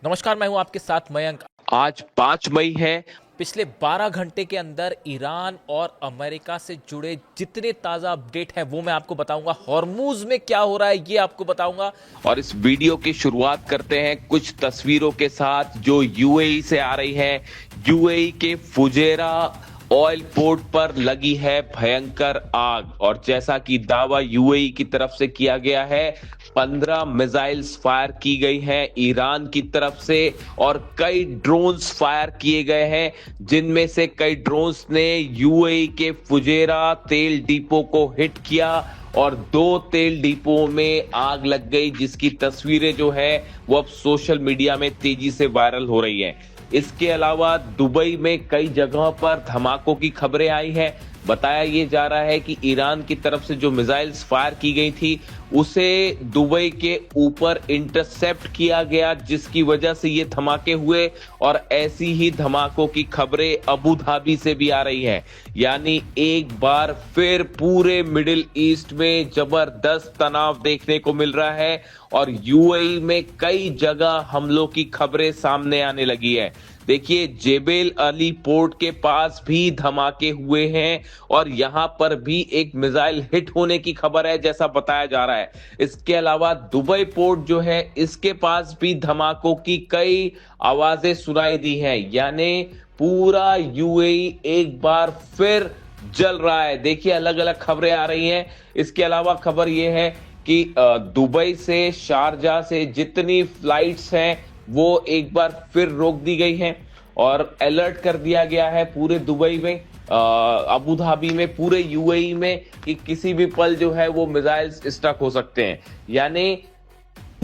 नमस्कार, मैं हूं आपके साथ मयंक। आज 5 मई है। पिछले 12 घंटे के अंदर ईरान और अमेरिका से जुड़े जितने ताज़ा अपडेट हैं वो मैं आपको बताऊंगा। हॉर्मूज में क्या हो रहा है ये आपको बताऊंगा। और इस वीडियो की शुरुआत करते हैं कुछ तस्वीरों के साथ जो यूएई से आ रही है। यूएई के फुजेरा ऑयल पोर्ट पर लगी है भयंकर आग, और जैसा कि दावा यूएई की तरफ से किया गया है, 15 मिसाइल्स फायर की गई हैं ईरान की तरफ से, और कई ड्रोन्स फायर किए गए हैं, जिनमें से कई ड्रोन्स ने यूएई के फुजेरा तेल डिपो को हिट किया और 2 तेल डिपो में आग लग गई, जिसकी तस्वीरें जो है वो अब सोशल मीडिया में तेजी से वायरल हो रही हैं। इसके अलावा दुबई में कई जगहों पर धमाकों की खबरें आई हैं। बताया ये जा रहा है कि ईरान की तरफ से जो मिसाइल्स फायर की गई थी उसे दुबई के ऊपर इंटरसेप्ट किया गया, जिसकी वजह से ये धमाके हुए। और ऐसी ही धमाकों की खबरें अबू धाबी से भी आ रही हैं। यानी एक बार फिर पूरे मिडिल ईस्ट में जबरदस्त तनाव देखने को मिल रहा है और यूएई में कई जगह हमलों की खबरें सामने आने लगी है। देखिए, जेबेल अली पोर्ट के पास भी धमाके हुए हैं और यहां पर भी एक मिसाइल हिट होने की खबर है, जैसा बताया जा रहा है। इसके अलावा दुबई पोर्ट जो है, इसके पास भी धमाकों की कई आवाजें सुनाई दी हैं। यानी पूरा यूएई एक बार फिर जल रहा है। देखिए, अलग अलग खबरें आ रही हैं। इसके अलावा खबर यह है कि दुबई से शारजा से जितनी फ्लाइट्स हैं वो एक बार फिर रोक दी गई हैं और अलर्ट कर दिया गया है पूरे दुबई में, अबू धाबी में, पूरे यूएई में कि किसी भी पल जो है वो मिसाइल्स स्टक हो सकते हैं। यानी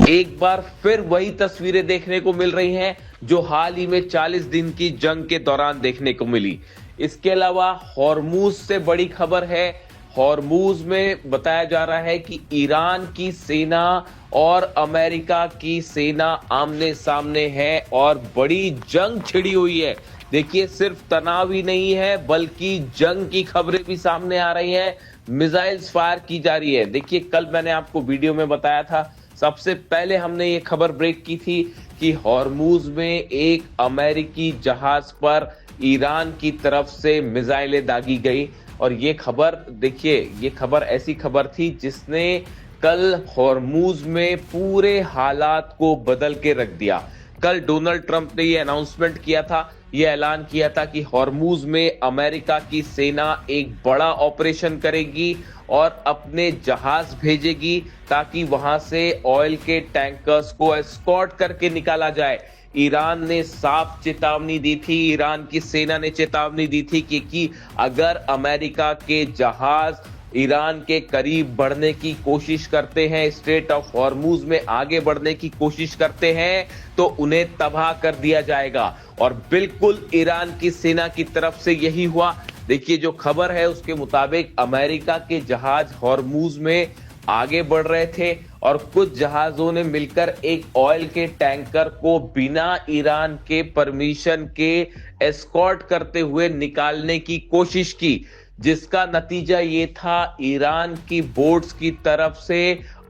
एक बार फिर वही तस्वीरें देखने को मिल रही हैं जो हाल ही में 40 दिन की जंग के दौरान देखने को मिली। इसके अलावा हॉर्मूज से बड़ी खबर है। हॉर्मूज में बताया जा रहा है कि ईरान की सेना और अमेरिका की सेना आमने सामने है और बड़ी जंग छिड़ी हुई है। देखिए, सिर्फ तनाव ही नहीं है बल्कि जंग की खबरें भी सामने आ रही हैं। मिसाइल्स फायर की जा रही है। देखिए, कल मैंने आपको वीडियो में बताया था, सबसे पहले हमने ये खबर ब्रेक की थी कि हॉर्मूज में एक अमेरिकी जहाज पर ईरान की तरफ से मिसाइलें दागी गई। और ये खबर, देखिए, ये खबर ऐसी खबर थी जिसने कल हॉर्मूज में पूरे हालात को बदल के रख दिया। कल डोनाल्ड ट्रंप ने ये अनाउंसमेंट किया था, ये ऐलान किया था कि हॉर्मूज में अमेरिका की सेना एक बड़ा ऑपरेशन करेगी और अपने जहाज भेजेगी ताकि वहां से ऑयल के टैंकर्स को एस्कॉर्ट करके निकाला जाए। ईरान ने साफ चेतावनी दी थी, ईरान की सेना ने चेतावनी दी थी कि अगर अमेरिका के जहाज ईरान के करीब बढ़ने की कोशिश करते हैं, स्ट्रेट ऑफ हॉर्मूज में आगे बढ़ने की कोशिश करते हैं, तो उन्हें तबाह कर दिया जाएगा। और बिल्कुल ईरान की सेना की तरफ से यही हुआ। देखिए, जो खबर है उसके मुताबिक अमेरिका के जहाज हॉर्मूज में आगे बढ़ रहे थे और कुछ जहाजों ने मिलकर एक ऑयल के टैंकर को बिना ईरान के परमिशन के एस्कॉर्ट करते हुए निकालने की कोशिश की, जिसका नतीजा ये था ईरान की बोट्स की तरफ से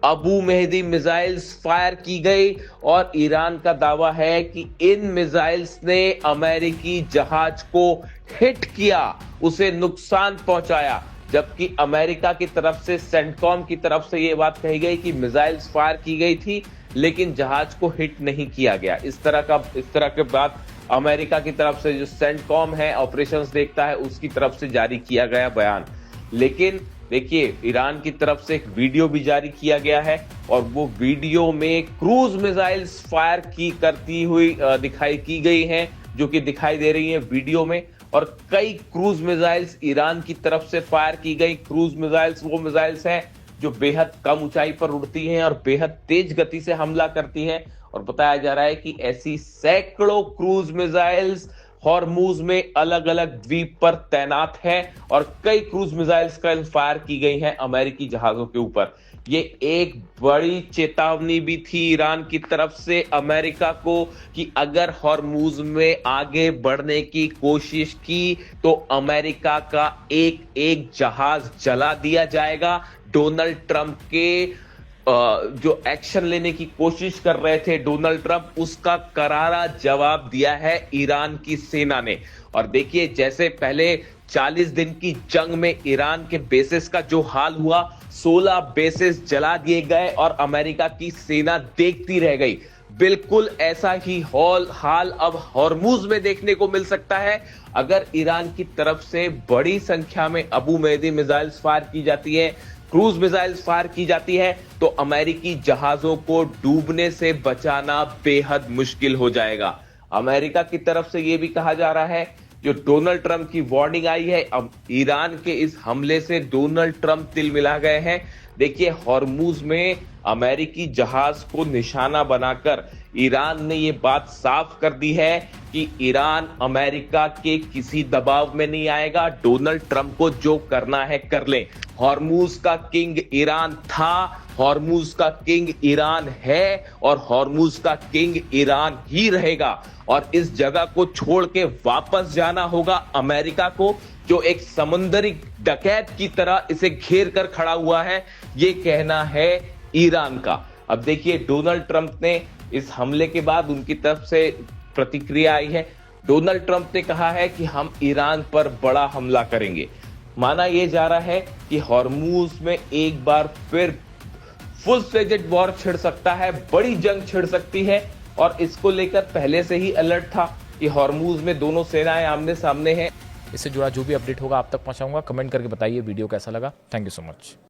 अबू मेहदी मिसाइल्स फायर की गई। और ईरान का दावा है कि इन मिसाइल्स ने अमेरिकी जहाज को हिट किया, उसे नुकसान पहुंचाया। जबकि अमेरिका की तरफ से, सेंटकॉम की तरफ से ये बात कही गई कि मिसाइल्स फायर की गई थी लेकिन जहाज को हिट नहीं किया गया। इस तरह के बात अमेरिका की तरफ से, जो सेंटकॉम है, ऑपरेशंस देखता है, उसकी तरफ से जारी किया गया बयान। लेकिन देखिए, ईरान की तरफ से एक वीडियो भी जारी किया गया है और वो वीडियो में क्रूज मिसाइल्स फायर करती हुई दिखाई की गई हैं, जो कि दिखाई दे रही है वीडियो में। और कई क्रूज मिसाइल्स ईरान की तरफ से फायर की गई। क्रूज मिसाइल्स वो मिसाइल्स हैं जो बेहद कम ऊंचाई पर उड़ती हैं और बेहद तेज गति से हमला करती हैं। और बताया जा रहा है कि ऐसी सैकड़ों क्रूज मिसाइल्स हॉर्मूज में अलग अलग द्वीप पर तैनात है और कई क्रूज मिसाइल्स कल फायर की गई हैं अमेरिकी जहाजों के ऊपर। ये एक बड़ी चेतावनी भी थी ईरान की तरफ से अमेरिका को कि अगर हॉर्मूज में आगे बढ़ने की कोशिश की तो अमेरिका का एक एक जहाज जला दिया जाएगा। डोनाल्ड ट्रंप के जो एक्शन लेने की कोशिश कर रहे थे डोनाल्ड ट्रंप, उसका करारा जवाब दिया है ईरान की सेना ने। और देखिए, जैसे पहले 40 दिन की जंग में ईरान के बेसिस का जो हाल हुआ, 16 बेसिस जला दिए गए और अमेरिका की सेना देखती रह गई, बिल्कुल ऐसा ही हाल अब हॉर्मुज में देखने को मिल सकता है। अगर ईरान की तरफ से बड़ी संख्या में अबू मेहदी मिसाइल्स फायर की जाती है, क्रूज मिसाइल्स फायर की जाती है, तो अमेरिकी जहाजों को डूबने से बचाना बेहद मुश्किल हो जाएगा। अमेरिका की तरफ से यह भी कहा जा रहा है, जो डोनाल्ड ट्रंप की वार्निंग आई है, अब ईरान के इस हमले से डोनाल्ड ट्रंप तिलमिला गए हैं। देखिए, हॉर्मुज में अमेरिकी जहाज को निशाना बनाकर ईरान ने ये बात साफ कर दी है कि ईरान अमेरिका के किसी दबाव में नहीं आएगा, डोनाल्ड ट्रंप को जो करना है कर ले। हॉर्मुज का किंग ईरान था, हॉर्मुज का किंग ईरान है और हॉर्मुज का किंग ईरान ही रहेगा। और इस जगह को छोड़ के वापस जाना होगा अमेरिका को, जो एक समुद्री डकैत की तरह इसे घेर कर खड़ा हुआ है, ये कहना है ईरान का। अब देखिए, डोनाल्ड ट्रंप ने इस हमले के बाद उनकी तरफ से प्रतिक्रिया आई है। डोनाल्ड ट्रंप ने कहा है कि हम ईरान पर बड़ा हमला करेंगे। माना यह जा रहा है कि हॉर्मुज में एक बार फिर फुल फ्लेजेड वॉर छिड़ सकता है, बड़ी जंग छिड़ सकती है। और इसको लेकर पहले से ही अलर्ट था कि हॉर्मुज में दोनों सेनाएं आमने सामने हैं। इससे जुड़ा जो भी अपडेट होगा आप तक पहुंचाऊंगा। कमेंट करके बताइए वीडियो कैसा लगा। Thank you so much.